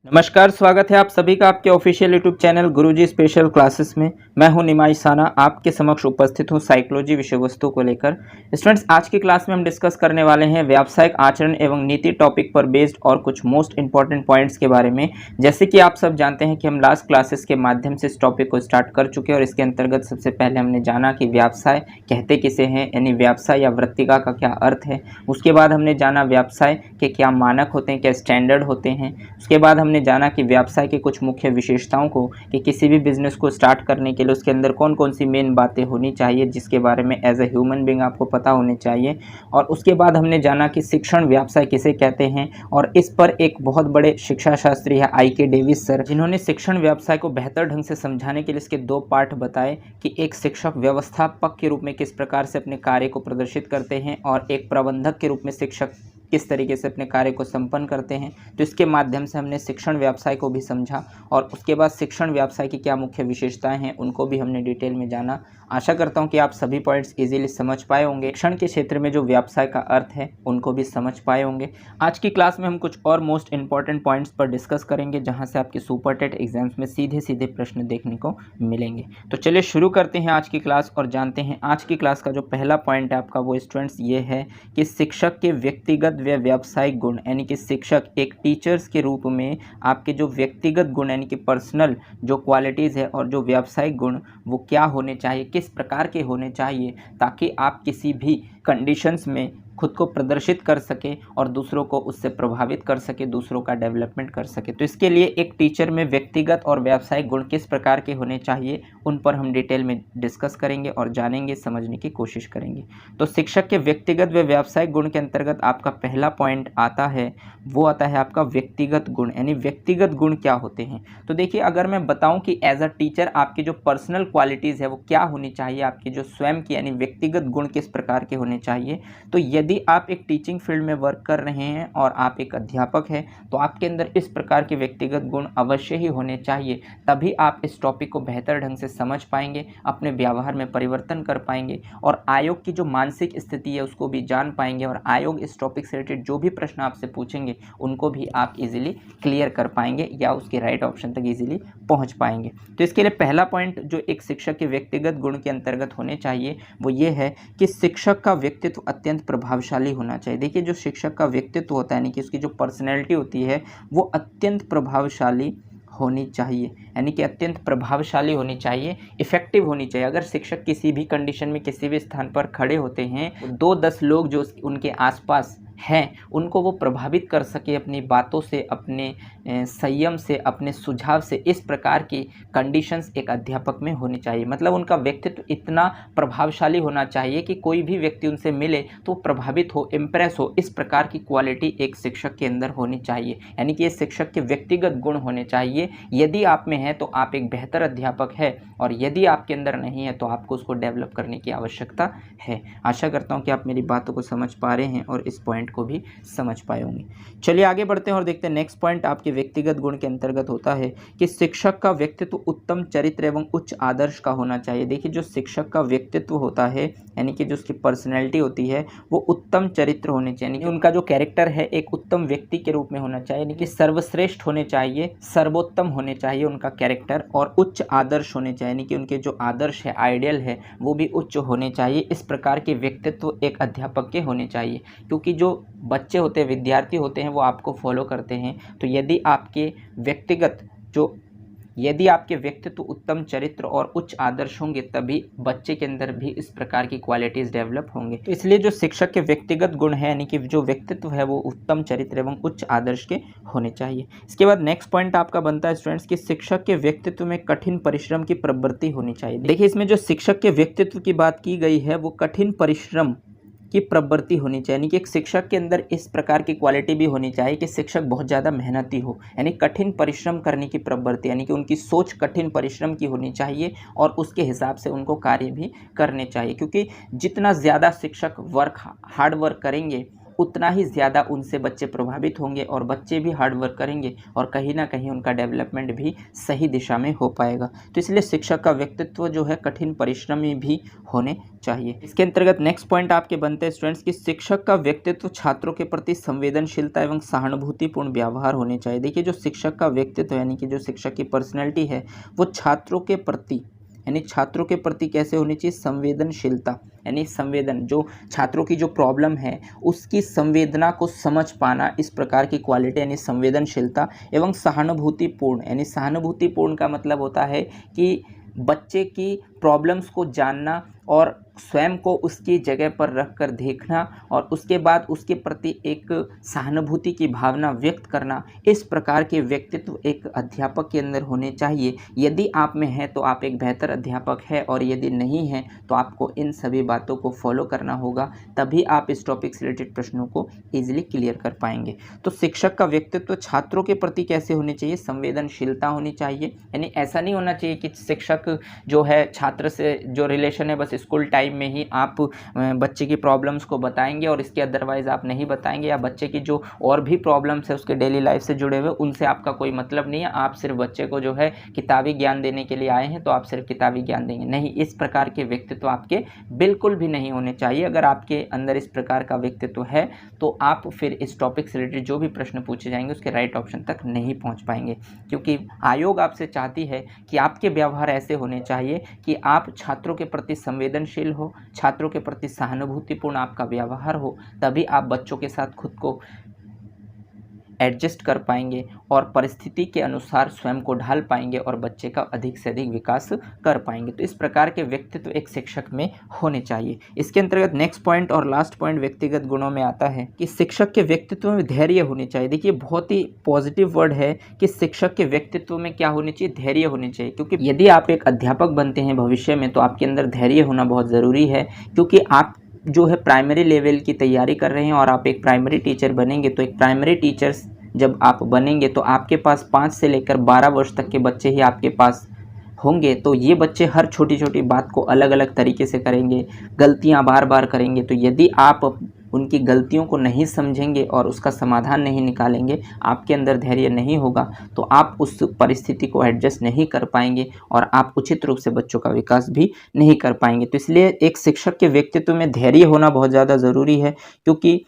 नमस्कार, स्वागत है आप सभी का आपके ऑफिशियल यूट्यूब चैनल गुरुजी स्पेशल क्लासेस में। मैं हूं निमाइश साना, आपके समक्ष उपस्थित हूं साइकोलॉजी विषय वस्तु को लेकर। स्टूडेंट्स, आज की क्लास में हम डिस्कस करने वाले हैं व्यावसायिक आचरण एवं नीति टॉपिक पर बेस्ड और कुछ मोस्ट इंपॉर्टेंट पॉइंट्स के बारे में। जैसे कि आप सब जानते हैं कि हम लास्ट क्लासेस के माध्यम से इस टॉपिक को स्टार्ट कर चुके हैं और इसके अंतर्गत सबसे पहले हमने जाना कि व्यवसाय कहते किसे हैं, यानी व्यवसाय या वृत्तिका का क्या अर्थ है। उसके बाद हमने जाना व्यवसाय के क्या मानक होते हैं, क्या स्टैंडर्ड होते हैं। उसके बाद हमने जाना कि व्यवसाय की कुछ मुख्य विशेषताओं को, कि किसी भी बिजनेस को स्टार्ट करने के लिए उसके अंदर कौन कौन सी मेन बातें होनी चाहिए जिसके बारे में एज ए ह्यूमन बीइंग आपको पता होने चाहिए। और उसके बाद हमने जाना कि शिक्षण व्यवसाय किसे कहते हैं, और इस पर एक बहुत बड़े शिक्षा शास्त्री है आई.के. डेविस सर, जिन्होंने शिक्षण व्यवसाय को बेहतर ढंग से समझाने के लिए इसके दो पार्ट बताए कि एक शिक्षक व्यवस्थापक के रूप में किस प्रकार से अपने कार्य को प्रदर्शित करते हैं और एक प्रबंधक के रूप में शिक्षक किस तरीके से अपने कार्य को संपन्न करते हैं। तो इसके माध्यम से हमने शिक्षण व्यवसाय को भी समझा और उसके बाद शिक्षण व्यवसाय की क्या मुख्य विशेषताएं हैं उनको भी हमने डिटेल में जाना। आशा करता हूं कि आप सभी पॉइंट्स इजीली समझ पाए होंगे। शिक्षण के क्षेत्र में जो व्यवसाय का अर्थ है उनको भी समझ पाए होंगे। आज की क्लास में हम कुछ और मोस्ट इंपॉर्टेंट पॉइंट्स पर डिस्कस करेंगे जहाँ से आपके सुपर टेट एग्जाम्स में सीधे सीधे प्रश्न देखने को मिलेंगे। तो चलिए शुरू करते हैं आज की क्लास और जानते हैं आज की क्लास का जो पहला पॉइंट है आपका वो स्टूडेंट्स ये है कि शिक्षक के व्यक्तिगत व व्यावसायिक गुण, यानी कि शिक्षक एक टीचर्स के रूप में आपके जो व्यक्तिगत गुण यानी कि पर्सनल जो क्वालिटीज़ है और जो व्यावसायिक गुण वो क्या होने चाहिए, किस प्रकार के होने चाहिए, ताकि आप किसी भी कंडीशंस में खुद को प्रदर्शित कर सके और दूसरों को उससे प्रभावित कर सके, दूसरों का डेवलपमेंट कर सके। तो इसके लिए एक टीचर में व्यक्तिगत और व्यावसायिक गुण किस प्रकार के होने चाहिए उन पर हम डिटेल में डिस्कस करेंगे और जानेंगे, समझने की कोशिश करेंगे। तो शिक्षक के व्यक्तिगत व व्यावसायिक गुण के अंतर्गत आपका पहला पॉइंट आता है वो आता है आपका व्यक्तिगत गुण, यानी व्यक्तिगत गुण क्या होते हैं। तो देखिए, अगर मैं बताऊं कि एज अ टीचर आपकी जो पर्सनल क्वालिटीज़ है वो क्या होनी चाहिए, आपकी जो स्वयं की यानी व्यक्तिगत गुण किस प्रकार के होने चाहिए। तो यदि आप एक टीचिंग फील्ड में वर्क कर रहे हैं और आप एक अध्यापक हैं तो आपके अंदर इस प्रकार के व्यक्तिगत गुण अवश्य ही होने चाहिए, तभी आप इस टॉपिक को बेहतर ढंग से समझ पाएंगे, अपने व्यवहार में परिवर्तन कर पाएंगे और आयोग की जो मानसिक स्थिति है उसको भी जान पाएंगे और आयोग इस टॉपिक से रिलेटेड जो भी प्रश्न आपसे पूछेंगे उनको भी आप इजीली क्लियर कर पाएंगे या उसके राइट ऑप्शन तक इजीली पहुंच पाएंगे। तो इसके लिए पहला पॉइंट जो एक शिक्षक के व्यक्तिगत गुण के अंतर्गत होने चाहिए वो ये है कि शिक्षक का व्यक्तित्व अत्यंत प्रभावशाली होना चाहिए। देखिए, जो शिक्षक का व्यक्तित्व होता है यानी कि उसकी जो पर्सनैलिटी होती है वो अत्यंत प्रभावशाली होनी चाहिए, यानी कि अत्यंत प्रभावशाली होनी चाहिए, इफेक्टिव होनी चाहिए। अगर शिक्षक किसी भी कंडीशन में किसी भी स्थान पर खड़े होते हैं, 2-10 लोग जो उनके आसपास हैं उनको वो प्रभावित कर सके अपनी बातों से, अपने संयम से, अपने सुझाव से। इस प्रकार की कंडीशंस एक अध्यापक में होनी चाहिए। मतलब उनका व्यक्तित्व इतना प्रभावशाली होना चाहिए कि कोई भी व्यक्ति उनसे मिले तो प्रभावित हो, इम्प्रेस हो। इस प्रकार की क्वालिटी एक शिक्षक के अंदर होनी चाहिए, यानी कि ये शिक्षक के व्यक्तिगत गुण होने चाहिए। यदि आप में है तो आप एक बेहतर अध्यापक है और यदि आपके अंदर नहीं है तो आपको उसको डेवलप करने की आवश्यकता है। आशा करता हूँ कि आप मेरी बातों को समझ पा रहे हैं और इस पॉइंट को भी समझ पाए होंगे। चलिए आगे बढ़ते हैं और देखते हैं नेक्स्ट पॉइंट आपके व्यक्तिगत गुण के अंतर्गत होता है कि शिक्षक का व्यक्तित्व उत्तम चरित्र एवं उच्च आदर्श का होना चाहिए। देखिए, जो शिक्षक का व्यक्तित्व होता है यानी कि जो उसकी पर्सनैलिटी होती है वो उत्तम चरित्र होने चाहिए, यानी कि उनका जो कैरेक्टर है एक उत्तम व्यक्ति के रूप में होना चाहिए, यानी कि सर्वश्रेष्ठ होने चाहिए, सर्वोत्तम होने चाहिए उनका कैरेक्टर, और उच्च आदर्श होने चाहिए, यानी कि उनके जो आदर्श है, आइडियल है, वो भी उच्च होने चाहिए। इस प्रकार के व्यक्तित्व एक अध्यापक के होने चाहिए, क्योंकि जो बच्चे होते हैं, विद्यार्थी होते हैं, वो आपको फॉलो करते हैं। तो यदि आपके व्यक्तित्व उत्तम चरित्र और उच्च आदर्श होंगे तभी बच्चे के अंदर भी इस प्रकार की क्वालिटीज़ डेवलप होंगे। तो इसलिए जो शिक्षक के व्यक्तिगत गुण है यानी कि जो व्यक्तित्व है वो उत्तम चरित्र एवं उच्च आदर्श के होने चाहिए। इसके बाद नेक्स्ट पॉइंट आपका बनता है स्टूडेंट्स कि शिक्षक के व्यक्तित्व में कठिन परिश्रम की प्रवृत्ति होनी चाहिए। देखिए, इसमें जो शिक्षक के व्यक्तित्व की बात की गई है वो कठिन परिश्रम की प्रवृत्ति होनी चाहिए, यानी कि एक शिक्षक के अंदर इस प्रकार की क्वालिटी भी होनी चाहिए कि शिक्षक बहुत ज़्यादा मेहनती हो, यानी कठिन परिश्रम करने की प्रवृत्ति, यानी कि उनकी सोच कठिन परिश्रम की होनी चाहिए और उसके हिसाब से उनको कार्य भी करने चाहिए। क्योंकि जितना ज़्यादा शिक्षक हार्ड वर्क करेंगे उतना ही ज़्यादा उनसे बच्चे प्रभावित होंगे और बच्चे भी हार्ड वर्क करेंगे और कहीं ना कहीं उनका डेवलपमेंट भी सही दिशा में हो पाएगा। तो इसलिए शिक्षक का व्यक्तित्व जो है कठिन परिश्रमी भी होने चाहिए। इसके अंतर्गत नेक्स्ट पॉइंट आपके बनते हैं स्टूडेंट्स कि शिक्षक का व्यक्तित्व छात्रों के प्रति संवेदनशीलता एवं सहानुभूतिपूर्ण व्यवहार होने चाहिए। देखिए, जो शिक्षक का व्यक्तित्व यानी कि जो शिक्षक की पर्सनैलिटी है वो छात्रों के प्रति यानी छात्रों के प्रति कैसे होनी चाहिए, संवेदनशीलता यानी संवेदन, जो छात्रों की जो प्रॉब्लम है उसकी संवेदना को समझ पाना, इस प्रकार की क्वालिटी यानी संवेदनशीलता एवं सहानुभूतिपूर्ण यानी सहानुभूतिपूर्ण का मतलब होता है कि बच्चे की प्रॉब्लम्स को जानना और स्वयं को उसकी जगह पर रख कर देखना और उसके बाद उसके प्रति एक सहानुभूति की भावना व्यक्त करना। इस प्रकार के व्यक्तित्व एक अध्यापक के अंदर होने चाहिए। यदि आप में है तो आप एक बेहतर अध्यापक है और यदि नहीं है तो आपको इन सभी बातों को फॉलो करना होगा, तभी आप इस टॉपिक से रिलेटेड प्रश्नों को ईजिली क्लियर कर पाएंगे। तो शिक्षक का व्यक्तित्व छात्रों के प्रति कैसे होने चाहिए, संवेदनशीलता होनी चाहिए। यानी ऐसा नहीं होना चाहिए कि शिक्षक जो है छात्र से जो रिलेशन है बस स्कूल टाइम में ही आप बच्चे की प्रॉब्लम्स को बताएंगे और इसके अदरवाइज़ आप नहीं बताएंगे, या बच्चे की जो और भी प्रॉब्लम्स है उसके डेली लाइफ से जुड़े हुए उनसे आपका कोई मतलब नहीं है, आप सिर्फ बच्चे को जो है किताबी ज्ञान देने के लिए आए हैं तो आप सिर्फ किताबी ज्ञान देंगे। नहीं, इस प्रकार के व्यक्तित्व आपके बिल्कुल भी नहीं होने चाहिए। अगर आपके अंदर इस प्रकार का व्यक्तित्व है तो आप फिर इस टॉपिक से रिलेटेड जो भी प्रश्न पूछे जाएंगे उसके राइट ऑप्शन तक नहीं पहुँच पाएंगे, क्योंकि आयोग आपसे चाहती है कि आपके व्यवहार ऐसे होने चाहिए कि आप छात्रों के प्रति संवेदनशील हो, छात्रों के प्रति सहानुभूतिपूर्ण आपका व्यवहार हो, तभी आप बच्चों के साथ खुद को एडजस्ट कर पाएंगे और परिस्थिति के अनुसार स्वयं को ढाल पाएंगे और बच्चे का अधिक से अधिक विकास कर पाएंगे। तो इस प्रकार के व्यक्तित्व एक शिक्षक में होने चाहिए। इसके अंतर्गत नेक्स्ट पॉइंट और लास्ट पॉइंट व्यक्तिगत गुणों में आता है कि शिक्षक के व्यक्तित्व में धैर्य होनी चाहिए। देखिए, बहुत ही पॉजिटिव वर्ड है कि शिक्षक के व्यक्तित्व में क्या होनी चाहिए, धैर्य होनी चाहिए। क्योंकि यदि आप एक अध्यापक बनते हैं भविष्य में तो आपके अंदर धैर्य होना बहुत ज़रूरी है, क्योंकि आप जो है प्राइमरी लेवल की तैयारी कर रहे हैं और आप एक प्राइमरी टीचर बनेंगे। तो एक प्राइमरी टीचर्स जब आप बनेंगे तो आपके पास 5 से लेकर 12 वर्ष तक के बच्चे ही आपके पास होंगे। तो ये बच्चे हर छोटी छोटी बात को अलग अलग तरीके से करेंगे, गलतियां बार बार करेंगे। तो यदि आप उनकी गलतियों को नहीं समझेंगे और उसका समाधान नहीं निकालेंगे, आपके अंदर धैर्य नहीं होगा, तो आप उस परिस्थिति को एडजस्ट नहीं कर पाएंगे और आप उचित रूप से बच्चों का विकास भी नहीं कर पाएंगे। तो इसलिए एक शिक्षक के व्यक्तित्व में धैर्य होना बहुत ज़्यादा ज़रूरी है, क्योंकि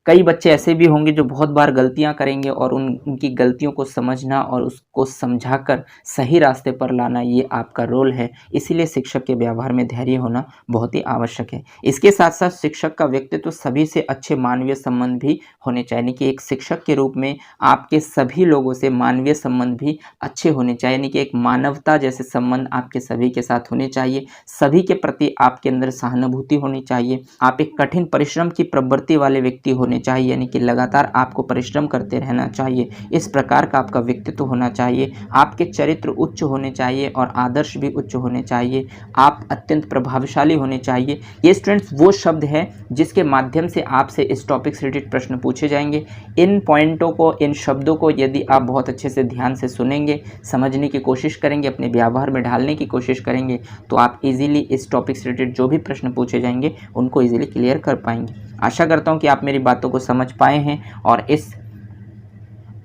कई बच्चे ऐसे भी होंगे जो बहुत बार गलतियां करेंगे और उनकी गलतियों को समझना और उसको समझाकर सही रास्ते पर लाना ये आपका रोल है। इसीलिए शिक्षक के व्यवहार में धैर्य होना बहुत ही आवश्यक है। इसके साथ साथ शिक्षक का व्यक्तित्व सभी से अच्छे मानवीय संबंध भी होने चाहिए। यानी कि एक शिक्षक के रूप में आपके सभी लोगों से मानवीय संबंध भी अच्छे होने चाहिए, यानी कि एक मानवता जैसे संबंध आपके सभी के साथ होने चाहिए। सभी के प्रति आपके अंदर सहानुभूति होनी चाहिए। आप एक कठिन परिश्रम की प्रवृत्ति वाले व्यक्ति होने चाहिए, यानी कि लगातार आपको परिश्रम करते रहना चाहिए। इस प्रकार का आपका व्यक्तित्व होना चाहिए। आपके चरित्र उच्च होने चाहिए और आदर्श भी उच्च होने चाहिए। आप अत्यंत प्रभावशाली होने चाहिए। ये स्टूडेंट्स वो शब्द है जिसके माध्यम से आपसे इस टॉपिक से रिलेटेड प्रश्न पूछे जाएंगे। इन पॉइंटों को, इन शब्दों को यदि आप बहुत अच्छे से ध्यान से सुनेंगे, समझने की कोशिश करेंगे, अपने व्यवहार में ढालने की कोशिश करेंगे, तो आप इजीली इस टॉपिक से रिलेटेड जो भी प्रश्न पूछे जाएंगे उनको इजीली क्लियर कर पाएंगे। आशा करता हूं कि आप मेरी बातों को समझ पाए हैं और इस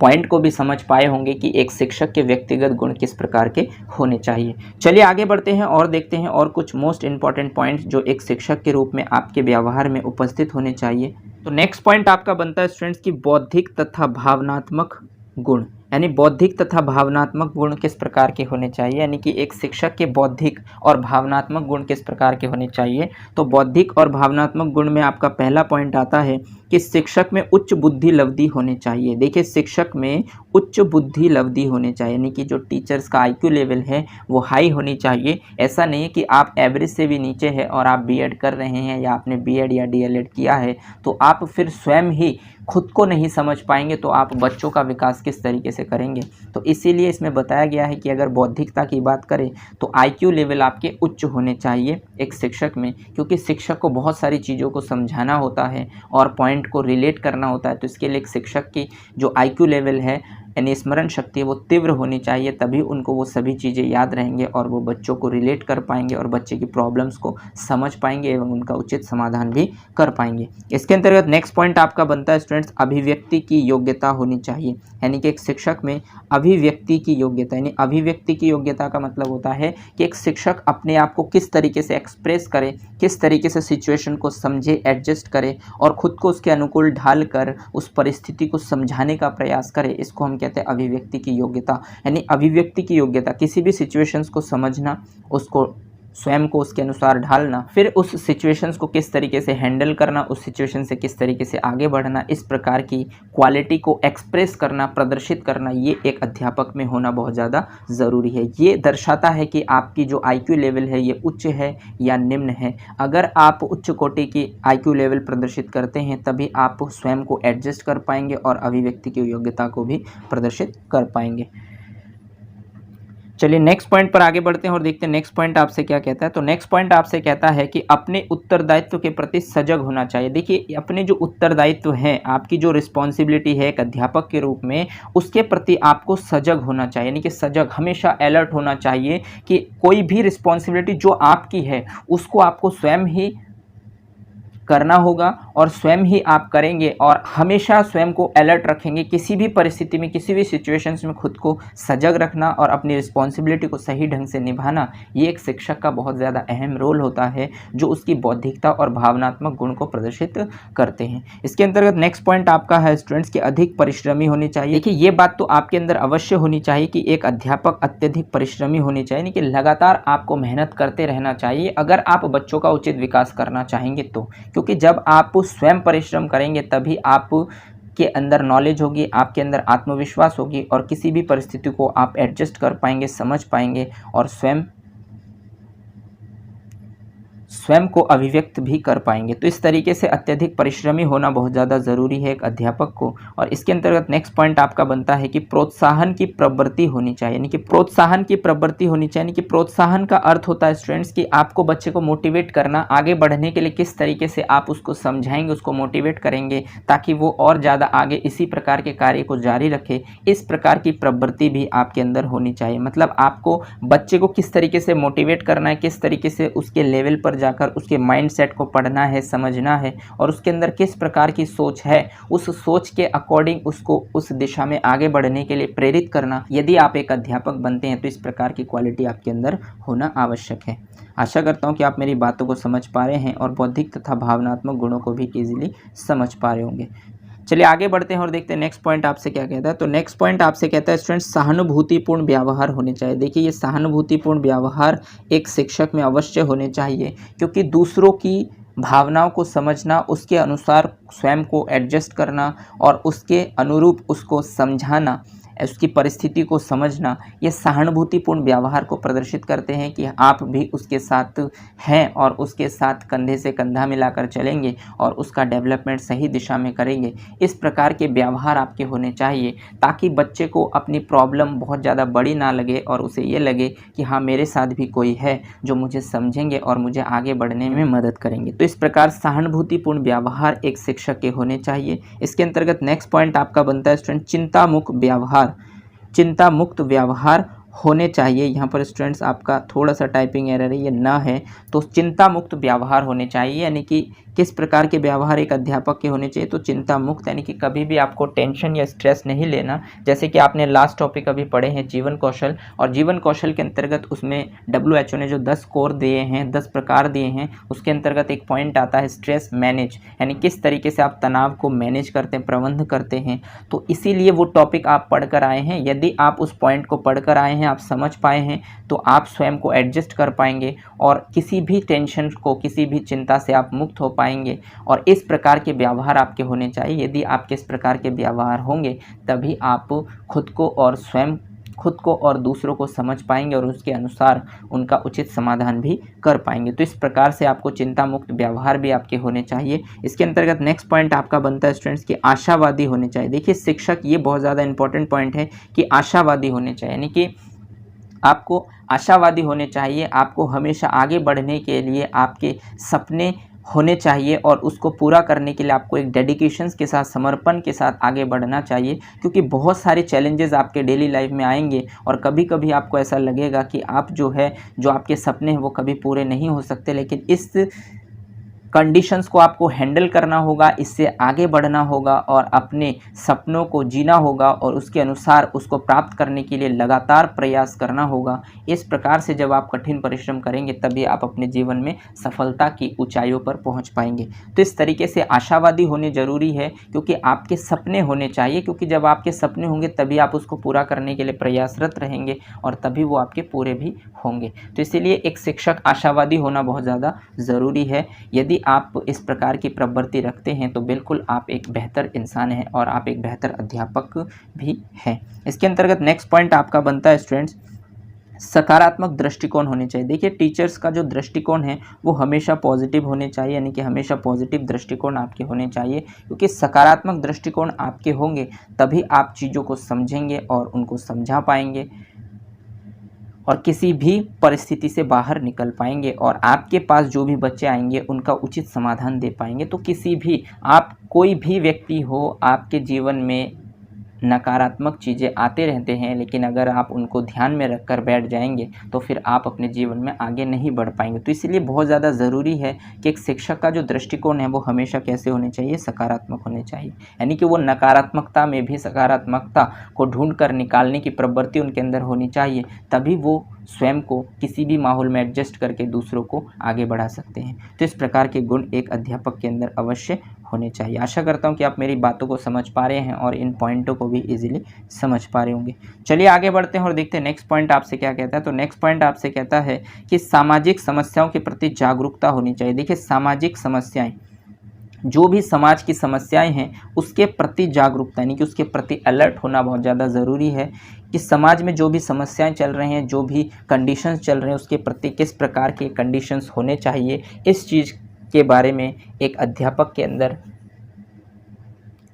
पॉइंट को भी समझ पाए होंगे कि एक शिक्षक के व्यक्तिगत गुण किस प्रकार के होने चाहिए। चलिए आगे बढ़ते हैं और देखते हैं और कुछ मोस्ट इंपॉर्टेंट पॉइंट्स जो एक शिक्षक के रूप में आपके व्यवहार में उपस्थित होने चाहिए। तो नेक्स्ट पॉइंट आपका बनता है स्टूडेंट्स की बौद्धिक तथा भावनात्मक गुण, यानी बौद्धिक तथा भावनात्मक गुण किस प्रकार के होने चाहिए, यानी कि एक शिक्षक के बौद्धिक और भावनात्मक गुण किस प्रकार के होने चाहिए। तो बौद्धिक और भावनात्मक गुण में आपका पहला पॉइंट आता है कि शिक्षक में उच्च बुद्धि लब्धि होनी चाहिए। देखिए, शिक्षक में उच्च बुद्धि लब्धि होनी चाहिए, यानी कि जो टीचर्स का IQ लेवल है वो हाई होनी चाहिए। ऐसा नहीं है कि आप एवरेज से भी नीचे है और आप B.Ed कर रहे हैं या आपने B.Ed या DLED किया है तो आप फिर स्वयं ही खुद को नहीं समझ पाएंगे, तो आप बच्चों का विकास किस तरीके से करेंगे। तो इसीलिए इसमें बताया गया है कि अगर बौद्धिकता की बात करें तो IQ लेवल आपके उच्च होने चाहिए एक शिक्षक में, क्योंकि शिक्षक को बहुत सारी चीज़ों को समझाना होता है और पॉइंट को रिलेट करना होता है। तो इसके लिए एक शिक्षक की जो IQ लेवल है यानी स्मरण शक्ति है वो तीव्र होनी चाहिए, तभी उनको वो सभी चीज़ें याद रहेंगे और वो बच्चों को रिलेट कर पाएंगे और बच्चे की प्रॉब्लम्स को समझ पाएंगे एवं उनका उचित समाधान भी कर पाएंगे। इसके अंतर्गत नेक्स्ट पॉइंट आपका बनता है स्टूडेंट्स, अभिव्यक्ति की योग्यता होनी चाहिए। यानी कि एक शिक्षक में अभिव्यक्ति की योग्यता, यानी अभिव्यक्ति की योग्यता का मतलब होता है कि एक शिक्षक अपने आप को किस तरीके से एक्सप्रेस करे, किस तरीके से सिचुएशन को समझे, एडजस्ट करे और खुद को उसके अनुकूल ढाल कर उस परिस्थिति को समझाने का प्रयास करे। इसको हम कहते हैं अभिव्यक्ति की योग्यता। यानी अभिव्यक्ति की योग्यता किसी भी सिचुएशंस को समझना, उसको स्वयं को उसके अनुसार ढालना, फिर उस सिचुएशंस को किस तरीके से हैंडल करना, उस सिचुएशन से किस तरीके से आगे बढ़ना, इस प्रकार की क्वालिटी को एक्सप्रेस करना, प्रदर्शित करना, ये एक अध्यापक में होना बहुत ज़्यादा ज़रूरी है। ये दर्शाता है कि आपकी जो IQ लेवल है ये उच्च है या निम्न है। अगर आप उच्च कोटि की IQ लेवल प्रदर्शित करते हैं तभी आप स्वयं को एडजस्ट कर पाएंगे और अभिव्यक्ति की योग्यता को भी प्रदर्शित कर पाएंगे। चलिए नेक्स्ट पॉइंट पर आगे बढ़ते हैं और देखते हैं नेक्स्ट पॉइंट आपसे क्या कहता है। तो नेक्स्ट पॉइंट आपसे कहता है कि अपने उत्तरदायित्व के प्रति सजग होना चाहिए। देखिए अपने जो उत्तरदायित्व हैं, आपकी जो रिस्पॉन्सिबिलिटी है एक अध्यापक के रूप में, उसके प्रति आपको सजग होना चाहिए। यानी कि सजग, हमेशा अलर्ट होना चाहिए कि कोई भी रिस्पॉन्सिबिलिटी जो आपकी है उसको आपको स्वयं ही करना होगा और स्वयं ही आप करेंगे और हमेशा स्वयं को अलर्ट रखेंगे। किसी भी परिस्थिति में, किसी भी सिचुएशंस में खुद को सजग रखना और अपनी रिस्पॉन्सिबिलिटी को सही ढंग से निभाना, ये एक शिक्षक का बहुत ज़्यादा अहम रोल होता है जो उसकी बौद्धिकता और भावनात्मक गुण को प्रदर्शित करते हैं। इसके अंतर्गत नेक्स्ट पॉइंट आपका है स्टूडेंट्स कि अधिक परिश्रमी होनी चाहिए। देखिए ये बात तो आपके अंदर अवश्य होनी चाहिए कि एक अध्यापक अत्यधिक परिश्रमी होनी चाहिए, यानी कि लगातार आपको मेहनत करते रहना चाहिए अगर आप बच्चों का उचित विकास करना चाहेंगे तो। क्योंकि जब आप स्वयं परिश्रम करेंगे तभी आप के अंदर नॉलेज होगी, आपके अंदर आत्मविश्वास होगी और किसी भी परिस्थिति को आप एडजस्ट कर पाएंगे, समझ पाएंगे और स्वयं को अभिव्यक्त भी कर पाएंगे। तो इस तरीके से अत्यधिक परिश्रमी होना बहुत ज़्यादा ज़रूरी है एक अध्यापक को। और इसके अंतर्गत नेक्स्ट पॉइंट आपका बनता है कि प्रोत्साहन की प्रवृत्ति होनी चाहिए। यानी कि प्रोत्साहन की प्रवृत्ति होनी चाहिए, यानी कि प्रोत्साहन का अर्थ होता है स्टूडेंट्स कि आपको बच्चे को मोटिवेट करना, आगे बढ़ने के लिए किस तरीके से आप उसको समझाएंगे, उसको मोटिवेट करेंगे ताकि वो और ज़्यादा आगे इसी प्रकार के कार्य को जारी रखे। इस प्रकार की प्रवृत्ति भी आपके अंदर होनी चाहिए। मतलब आपको बच्चे को किस तरीके से मोटिवेट करना है, किस तरीके से उसके लेवल पर जाकर उसके माइंडसेट को पढ़ना है, समझना है और उसके अंदर किस प्रकार की सोच है, उस सोच के अकॉर्डिंग उसको उस दिशा में आगे बढ़ने के लिए प्रेरित करना। यदि आप एक अध्यापक बनते हैं तो इस प्रकार की क्वालिटी आपके अंदर होना आवश्यक है। आशा करता हूं कि आप मेरी बातों को समझ पा रहे हैं और बौद्धिक तथा भावनात्मक गुणों को भी ईजिली समझ पा रहे होंगे। चलिए आगे बढ़ते हैं और देखते हैं नेक्स्ट पॉइंट आपसे क्या कहता है। तो नेक्स्ट पॉइंट आपसे कहता है स्टूडेंट्स सहानुभूतिपूर्ण व्यवहार होने चाहिए। देखिए ये सहानुभूतिपूर्ण व्यवहार एक शिक्षक में अवश्य होने चाहिए, क्योंकि दूसरों की भावनाओं को समझना, उसके अनुसार स्वयं को एडजस्ट करना और उसके अनुरूप उसको समझाना, उसकी परिस्थिति को समझना, ये सहानुभूतिपूर्ण व्यवहार को प्रदर्शित करते हैं कि आप भी उसके साथ हैं और उसके साथ कंधे से कंधा मिलाकर चलेंगे और उसका डेवलपमेंट सही दिशा में करेंगे। इस प्रकार के व्यवहार आपके होने चाहिए ताकि बच्चे को अपनी प्रॉब्लम बहुत ज़्यादा बड़ी ना लगे और उसे ये लगे कि हाँ मेरे साथ भी कोई है जो मुझे समझेंगे और मुझे आगे बढ़ने में मदद करेंगे। तो इस प्रकार सहानुभूतिपूर्ण व्यवहार एक शिक्षक के होने चाहिए। इसके अंतर्गत नेक्स्ट पॉइंट आपका बनता है स्टूडेंट चिंतामुक्त व्यवहार। चिंता मुक्त व्यवहार होने चाहिए। यहाँ पर स्टूडेंट्स आपका थोड़ा सा टाइपिंग एरर है, ये ना है तो चिंता मुक्त व्यवहार होने चाहिए। यानी कि किस प्रकार के व्यवहार एक अध्यापक के होने चाहिए, तो चिंता मुक्त, यानी कि कभी भी आपको टेंशन या स्ट्रेस नहीं लेना। जैसे कि आपने लास्ट टॉपिक अभी पढ़े हैं जीवन कौशल, और जीवन कौशल के अंतर्गत उसमें WHO ने जो 10 कोर दिए हैं, 10 प्रकार दिए हैं, उसके अंतर्गत एक पॉइंट आता है स्ट्रेस मैनेज, यानी किस तरीके से आप तनाव को मैनेज करते हैं, प्रबंध करते हैं। तो इसीलिए वो टॉपिक आप पढ़ कर आए हैं। यदि आप उस पॉइंट को पढ़ कर आए हैं, आप समझ पाए हैं, तो आप स्वयं को एडजस्ट कर पाएंगे और किसी भी टेंशन को, किसी भी चिंता से आप मुक्त हो पाएंगे। और इस प्रकार के व्यवहार आपके होने चाहिए। यदि आपके इस प्रकार के व्यवहार होंगे तभी आप खुद को और दूसरों को समझ पाएंगे और उसके अनुसार उनका उचित समाधान भी कर पाएंगे। तो इस प्रकार से आपको चिंता मुक्त व्यवहार भी आपके होने चाहिए। इसके अंतर्गत नेक्स्ट पॉइंट आपका बनता है स्टूडेंट्स कि आशावादी होने चाहिए। देखिए शिक्षक, ये बहुत ज़्यादा इंपॉर्टेंट पॉइंट है कि आशावादी होने चाहिए, यानी कि आपको आशावादी होने चाहिए। आपको हमेशा आगे बढ़ने के लिए आपके सपने होने चाहिए और उसको पूरा करने के लिए आपको एक डेडिकेशंस के साथ, समर्पण के साथ आगे बढ़ना चाहिए, क्योंकि बहुत सारे चैलेंजेस आपके डेली लाइफ में आएंगे और कभी कभी आपको ऐसा लगेगा कि आप जो आपके सपने हैं वो कभी पूरे नहीं हो सकते, लेकिन इस कंडीशंस को आपको हैंडल करना होगा, इससे आगे बढ़ना होगा और अपने सपनों को जीना होगा और उसके अनुसार उसको प्राप्त करने के लिए लगातार प्रयास करना होगा। इस प्रकार से जब आप कठिन परिश्रम करेंगे तभी आप अपने जीवन में सफलता की ऊंचाइयों पर पहुंच पाएंगे। तो इस तरीके से आशावादी होने ज़रूरी है, क्योंकि आपके सपने होने चाहिए, क्योंकि जब आपके सपने होंगे तभी आप उसको पूरा करने के लिए प्रयासरत रहेंगे और तभी वो आपके पूरे भी होंगे। तो इसीलिए एक शिक्षक आशावादी होना बहुत ज़्यादा ज़रूरी है। यदि आप इस प्रकार की प्रवृत्ति रखते हैं तो बिल्कुल आप एक बेहतर इंसान हैं और आप एक बेहतर अध्यापक भी हैं। इसके अंतर्गत नेक्स्ट पॉइंट आपका बनता है स्टूडेंट्स, सकारात्मक दृष्टिकोण होने चाहिए। देखिए, टीचर्स का जो दृष्टिकोण है वो हमेशा पॉजिटिव होने चाहिए, यानी कि हमेशा पॉजिटिव दृष्टिकोण आपके होने चाहिए, क्योंकि सकारात्मक दृष्टिकोण आपके होंगे तभी आप चीज़ों को समझेंगे और उनको समझा पाएंगे और किसी भी परिस्थिति से बाहर निकल पाएंगे और आपके पास जो भी बच्चे आएंगे उनका उचित समाधान दे पाएंगे। तो किसी भी कोई भी व्यक्ति हो, आपके जीवन में नकारात्मक चीज़ें आते रहते हैं, लेकिन अगर आप उनको ध्यान में रखकर बैठ जाएंगे तो फिर आप अपने जीवन में आगे नहीं बढ़ पाएंगे। तो इसलिए बहुत ज़्यादा ज़रूरी है कि एक शिक्षक का जो दृष्टिकोण है वो हमेशा कैसे होने चाहिए, सकारात्मक होने चाहिए, यानी कि वो नकारात्मकता में भी सकारात्मकता को ढूंढ कर निकालने की प्रवृत्ति उनके अंदर होनी चाहिए, तभी वो स्वयं को किसी भी माहौल में एडजस्ट करके दूसरों को आगे बढ़ा सकते हैं। तो इस प्रकार के गुण एक अध्यापक के अंदर अवश्य होने चाहिए। आशा करता हूं कि आप मेरी बातों को समझ पा रहे हैं और इन पॉइंटों को भी इजीली समझ पा रहे होंगे। चलिए आगे बढ़ते हैं और देखते हैं नेक्स्ट पॉइंट आपसे क्या कहता है। तो नेक्स्ट पॉइंट आपसे कहता है कि सामाजिक समस्याओं के प्रति जागरूकता होनी चाहिए। देखिए, सामाजिक समस्याएं, जो भी समाज की समस्याएं हैं उसके प्रति जागरूकता, यानी कि उसके प्रति अलर्ट होना बहुत ज़्यादा ज़रूरी है कि समाज में जो भी समस्याएं चल रही हैं, जो भी कंडीशंस चल रहे हैं, उसके प्रति किस प्रकार के कंडीशंस होने चाहिए, इस चीज़ के बारे में एक अध्यापक के अंदर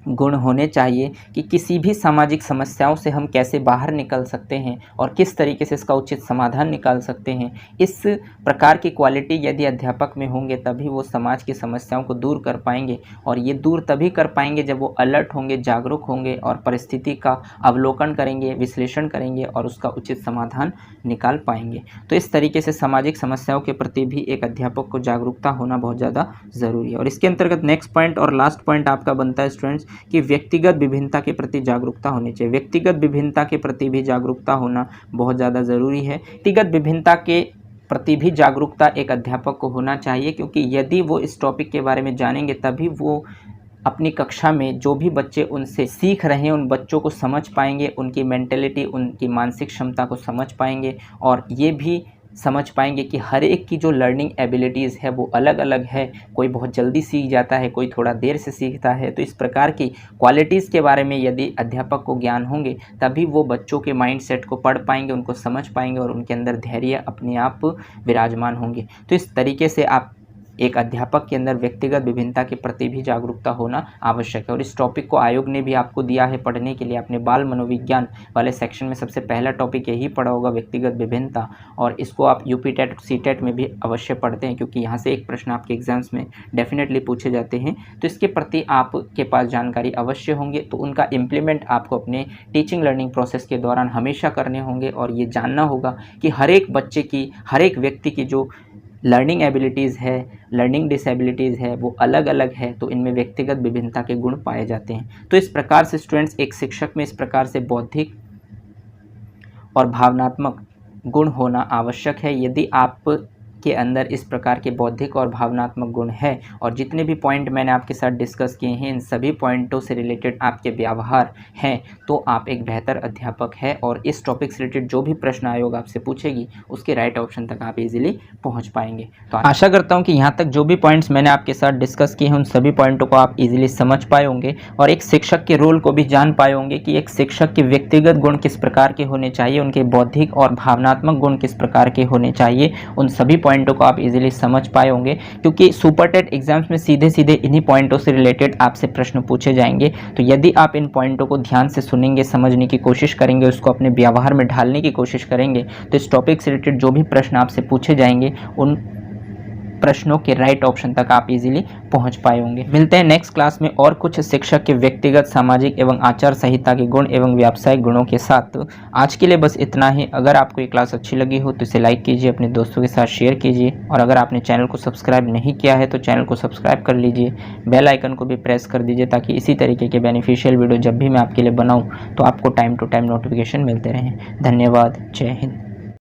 गुण होने चाहिए कि किसी भी सामाजिक समस्याओं से हम कैसे बाहर निकल सकते हैं और किस तरीके से इसका उचित समाधान निकाल सकते हैं। इस प्रकार की क्वालिटी यदि अध्यापक में होंगे तभी वो समाज की समस्याओं को दूर कर पाएंगे, और ये दूर तभी कर पाएंगे जब वो अलर्ट होंगे, जागरूक होंगे और परिस्थिति का अवलोकन करेंगे, विश्लेषण करेंगे और उसका उचित समाधान निकाल पाएंगे। तो इस तरीके से सामाजिक समस्याओं के प्रति भी एक अध्यापक को जागरूकता होना बहुत ज़्यादा ज़रूरी है। और इसके अंतर्गत नेक्स्ट पॉइंट और लास्ट पॉइंट आपका बनता है स्टूडेंट्स कि व्यक्तिगत विभिन्नता के प्रति जागरूकता होनी चाहिए। व्यक्तिगत विभिन्नता के प्रति भी जागरूकता होना बहुत ज़्यादा ज़रूरी है। व्यक्तिगत विभिन्नता के प्रति भी जागरूकता एक अध्यापक को होना चाहिए, क्योंकि यदि वो इस टॉपिक के बारे में जानेंगे तभी वो अपनी कक्षा में जो भी बच्चे उनसे सीख रहे हैं उन बच्चों को समझ पाएंगे, उनकी मेंटेलिटी, उनकी मानसिक क्षमता को समझ पाएंगे और ये भी समझ पाएंगे कि हर एक की जो लर्निंग एबिलिटीज़ है वो अलग अलग है। कोई बहुत जल्दी सीख जाता है, कोई थोड़ा देर से सीखता है। तो इस प्रकार की क्वालिटीज़ के बारे में यदि अध्यापक को ज्ञान होंगे तभी वो बच्चों के माइंडसेट को पढ़ पाएंगे, उनको समझ पाएंगे और उनके अंदर धैर्य अपने आप विराजमान होंगे। तो इस तरीके से आप एक अध्यापक के अंदर व्यक्तिगत विभिन्नता के प्रति भी जागरूकता होना आवश्यक है। और इस टॉपिक को आयोग ने भी आपको दिया है पढ़ने के लिए। आपने बाल मनोविज्ञान वाले सेक्शन में सबसे पहला टॉपिक यही पढ़ा होगा, व्यक्तिगत विभिन्नता, और इसको आप यूपी टेट सीटेट में भी अवश्य पढ़ते हैं, क्योंकि यहाँ से एक प्रश्न आपके एग्जाम्स में डेफिनेटली पूछे जाते हैं। तो इसके प्रति आपके पास जानकारी अवश्य होंगे, तो उनका इम्प्लीमेंट आपको अपने टीचिंग लर्निंग प्रोसेस के दौरान हमेशा करने होंगे और ये जानना होगा कि हर एक बच्चे की, हर एक व्यक्ति की जो लर्निंग एबिलिटीज़ है, लर्निंग डिसेबिलिटीज़ है, वो अलग अलग है। तो इनमें व्यक्तिगत विभिन्नता के गुण पाए जाते हैं। तो इस प्रकार से स्टूडेंट्स, एक शिक्षक में इस प्रकार से बौद्धिक और भावनात्मक गुण होना आवश्यक है। यदि आप के अंदर इस प्रकार के बौद्धिक और भावनात्मक गुण है और जितने भी पॉइंट मैंने आपके साथ डिस्कस किए हैं इन सभी पॉइंटों से रिलेटेड आपके व्यवहार हैं, तो आप एक बेहतर अध्यापक है और इस टॉपिक से रिलेटेड जो भी प्रश्न आयोग आपसे पूछेगी उसके राइट ऑप्शन तक आप इजीली पहुंच पाएंगे। तो आशा करता हूं कि यहां तक जो भी पॉइंट्स मैंने आपके साथ डिस्कस किए हैं उन सभी पॉइंटों को आप इजीली समझ पाए होंगे और एक शिक्षक के रोल को भी जान पाए होंगे कि एक शिक्षक के व्यक्तिगत गुण किस प्रकार के होने चाहिए, उनके बौद्धिक और भावनात्मक गुण किस प्रकार के होने चाहिए, उन सभी पॉइंटों को आप इजीली समझ पाए होंगे। क्योंकि सुपर टेट एग्जाम्स में सीधे सीधे इन्हीं पॉइंटों से रिलेटेड आपसे प्रश्न पूछे जाएंगे। तो यदि आप इन पॉइंटों को ध्यान से सुनेंगे, समझने की कोशिश करेंगे, उसको अपने व्यवहार में ढालने की कोशिश करेंगे, तो इस टॉपिक से रिलेटेड जो भी प्रश्न आपसे पूछे जाएंगे उन प्रश्नों के राइट ऑप्शन तक आप इजीली पहुंच पाए होंगे। मिलते हैं नेक्स्ट क्लास में और कुछ शिक्षक के व्यक्तिगत, सामाजिक एवं आचार संहिता के गुण एवं व्यावसायिक गुणों के साथ। आज के लिए बस इतना ही। अगर आपको ये क्लास अच्छी लगी हो तो इसे लाइक कीजिए, अपने दोस्तों के साथ शेयर कीजिए, और अगर आपने चैनल को सब्सक्राइब नहीं किया है तो चैनल को सब्सक्राइब कर लीजिए, बेल आइकन को भी प्रेस कर दीजिए, ताकि इसी तरीके के बेनिफिशियल वीडियो जब भी मैं आपके लिए बनाऊं तो आपको टाइम टू टाइम नोटिफिकेशन मिलते रहें। धन्यवाद। जय हिंद।